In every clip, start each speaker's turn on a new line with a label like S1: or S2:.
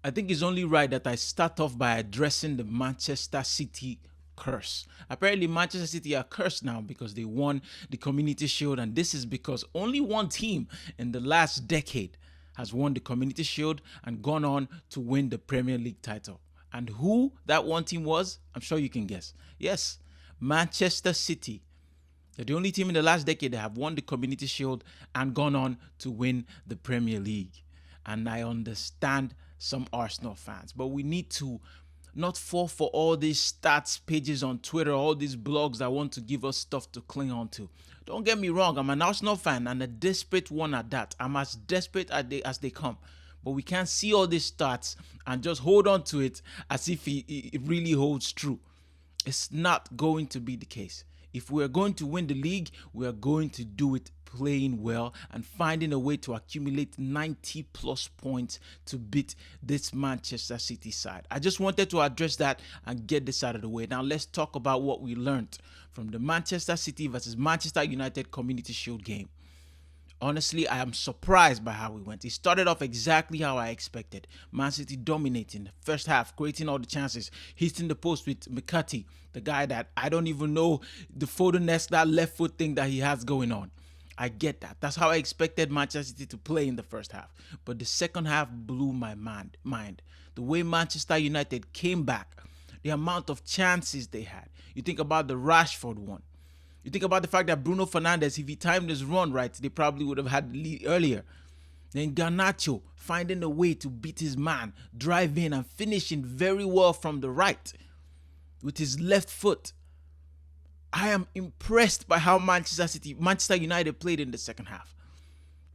S1: I think it's only right that I start off by addressing the Manchester City curse. Apparently, Manchester City are cursed now because they won the Community Shield, and this is because only one team in the last decade has won the Community Shield and gone on to win the Premier League title. And who that one team was, I'm sure you can guess. Yes, Manchester City. They're the only team in the last decade that have won the Community Shield and gone on to win the Premier League. And I understand some Arsenal fans, but we need to not fall for all these stats pages on Twitter, all these blogs that want to give us stuff to cling on to. Don't get me wrong, I'm an Arsenal fan and a desperate one at that. I'm as desperate as they come. But we can't see all these stats and just hold on to it as if it really holds true. It's not going to be the case. If we're going to win the league, we are going to do it playing well and finding a way to accumulate 90 plus points to beat this Manchester City side. I just wanted to address that and get this out of the way. Now let's talk about what we learned from the Manchester City versus Manchester United Community Shield game. Honestly, I am surprised by how we went. It started off exactly how I expected. Man City dominating the first half, creating all the chances, hitting the post with mancity, the guy that I don't even know the Foden-esque, that left foot thing that he has going on. I get that. That's how I expected Manchester City to play in the first half. But the second half blew my mind. The way Manchester United came back, the amount of chances they had. You think about the Rashford one. You think about the fact that Bruno Fernandes, if he timed his run right, they probably would have had the lead earlier. Then Garnacho finding a way to beat his man, drive in and finishing very well from the right with his left foot. I am impressed by how Manchester United played in the second half.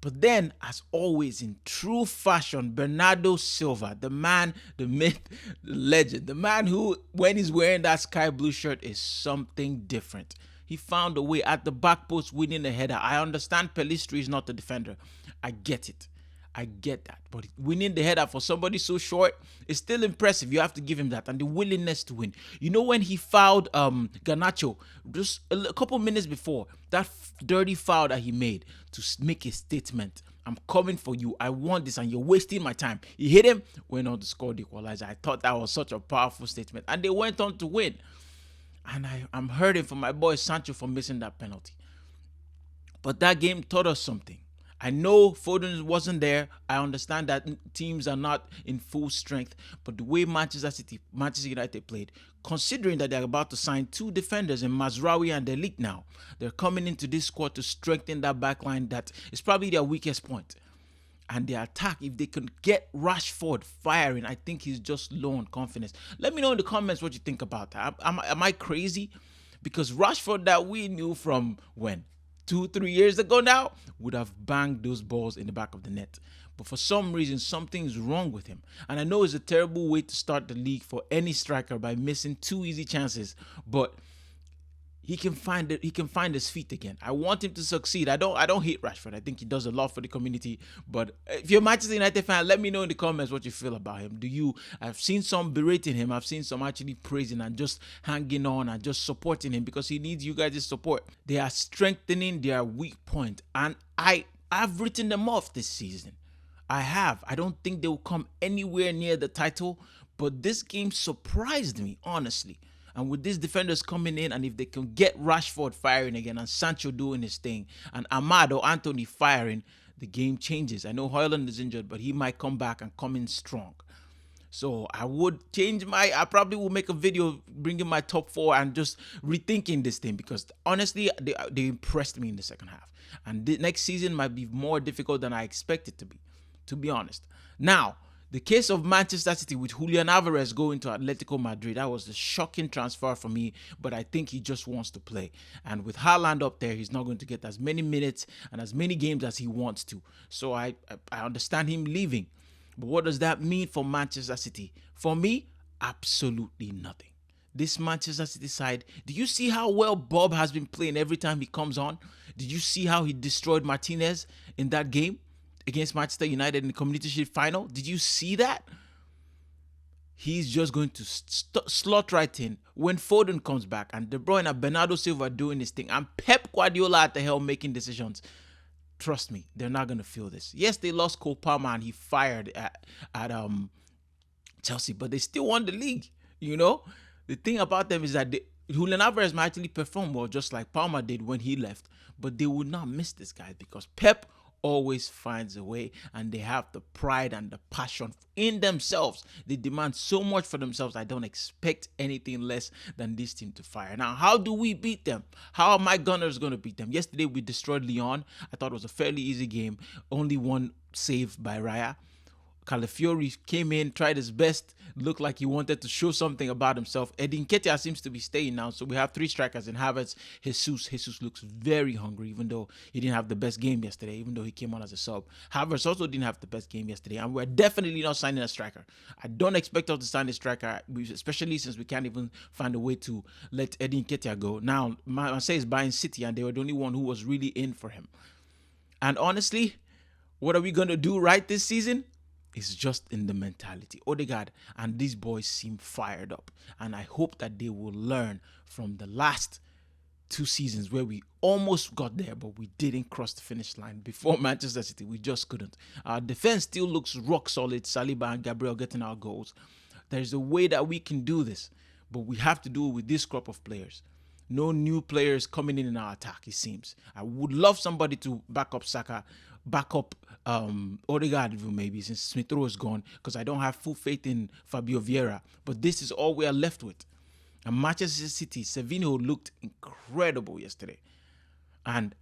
S1: But then, as always, in true fashion, Bernardo Silva, the man, the myth, the legend, the man who, when he's wearing that sky blue shirt, is something different. He found a way at the back post, winning the header. I understand Pelistri is not the defender. I get it. I get that. But winning the header for somebody so short is still impressive. You have to give him that. And the willingness to win. You know, when he fouled Garnacho just a couple minutes before, that dirty foul that he made to make a statement. I'm coming for you. I want this and you're wasting my time. He hit him, went on to score the equalizer. I thought that was such a powerful statement. And they went on to win. And I'm hurting for my boy Sancho for missing that penalty. But that game taught us something. I know Foden wasn't there. I understand that teams are not in full strength. But the way Manchester United played, considering that they're about to sign two defenders in Mazraoui and De Ligt now, they're coming into this squad to strengthen that back line that is probably their weakest point. And the attack, if they can get Rashford firing, I think he's just low on confidence. Let me know in the comments what you think about that. Am I crazy? Because Rashford that we knew from when? 2-3 years ago now, would have banged those balls in the back of the net. But for some reason, something's wrong with him. And I know it's a terrible way to start the league for any striker by missing two easy chances. But he can find it. He can find his feet again. I want him to succeed. I don't hate Rashford. I think he does a lot for the community. But if you're a Manchester United fan, let me know in the comments what you feel about him. I've seen some berating him. I've seen some actually praising and just hanging on and just supporting him because he needs you guys' support. They are strengthening their weak point. And I've written them off this season. I have. I don't think they will come anywhere near the title. But this game surprised me, honestly. And with these defenders coming in, and if they can get Rashford firing again and Sancho doing his thing and Ahmad or Anthony firing, the game changes. I know Højlund is injured, but he might come back and come in strong. So I probably will make a video bringing my top four and just rethinking this thing because honestly, they impressed me in the second half. And the next season might be more difficult than I expect it to be honest. Now, the case of Manchester City with Julian Alvarez going to Atletico Madrid, that was a shocking transfer for me, but I think he just wants to play. And with Haaland up there, he's not going to get as many minutes and as many games as he wants to. So I understand him leaving. But what does that mean for Manchester City? For me, absolutely nothing. This Manchester City side, do you see how well Bob has been playing every time he comes on? Did you see how he destroyed Martinez in that game against Manchester United in the Community Shield final? Did you see that? He's just going to slot right in when Foden comes back and De Bruyne and Bernardo Silva doing his thing and Pep Guardiola at the helm making decisions. Trust me, they're not going to feel this. Yes, they lost Cole Palmer and he fired at Chelsea, but they still won the league. You know, the thing about them is that Julian Alvarez might actually perform well, just like Palmer did when he left, but they would not miss this guy because Pep always finds a way, and they have the pride and the passion in themselves. They demand so much for themselves. I don't expect anything less than this team to fire. Now, how do we beat them? How are my Gunners going to beat them? Yesterday, we destroyed Lyon. I thought it was a fairly easy game. Only one save by Raya. Calafiori came in, tried his best, looked like he wanted to show something about himself. Edin Nketiah seems to be staying now, so we have three strikers in Havertz, Jesus. Jesus looks very hungry, even though he didn't have the best game yesterday, even though he came on as a sub. Havertz also didn't have the best game yesterday, and we're definitely not signing a striker. I don't expect us to sign a striker, especially since we can't even find a way to let Edin Nketiah go. Now, Marseille is buying City, and they were the only one who was really in for him. And honestly, what are we going to do right this season? It's just in the mentality. Odegaard and these boys seem fired up. And I hope that they will learn from the last 2 seasons where we almost got there, but we didn't cross the finish line before Manchester City. We just couldn't. Our defense still looks rock solid. Saliba and Gabriel getting our goals. There's a way that we can do this, but we have to do it with this crop of players. No new players coming in our attack, it seems. I would love somebody to back up Saka, back up Odegaard maybe, since Smith Rowe is gone, because I don't have full faith in Fabio Vieira. But this is all we are left with. And Manchester City, Savinho looked incredible yesterday. And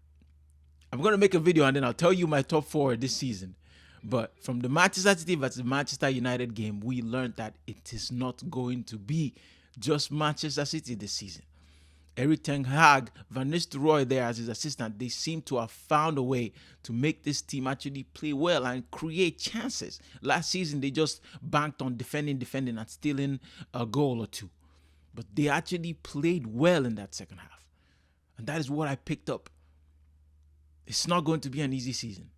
S1: I'm going to make a video and then I'll tell you my top 4 this season. But from the Manchester City versus Manchester United game, we learned that it is not going to be just Manchester City this season. Erik ten Hag, Van Nistelrooy there as his assistant, they seem to have found a way to make this team actually play well and create chances. Last season, they just banked on defending, and stealing a goal or two. But they actually played well in that second half. And that is what I picked up. It's not going to be an easy season.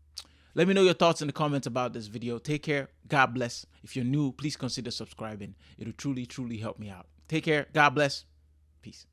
S1: Let me know your thoughts in the comments about this video. Take care. God bless. If you're new, please consider subscribing. It'll truly, truly help me out. Take care. God bless. Peace.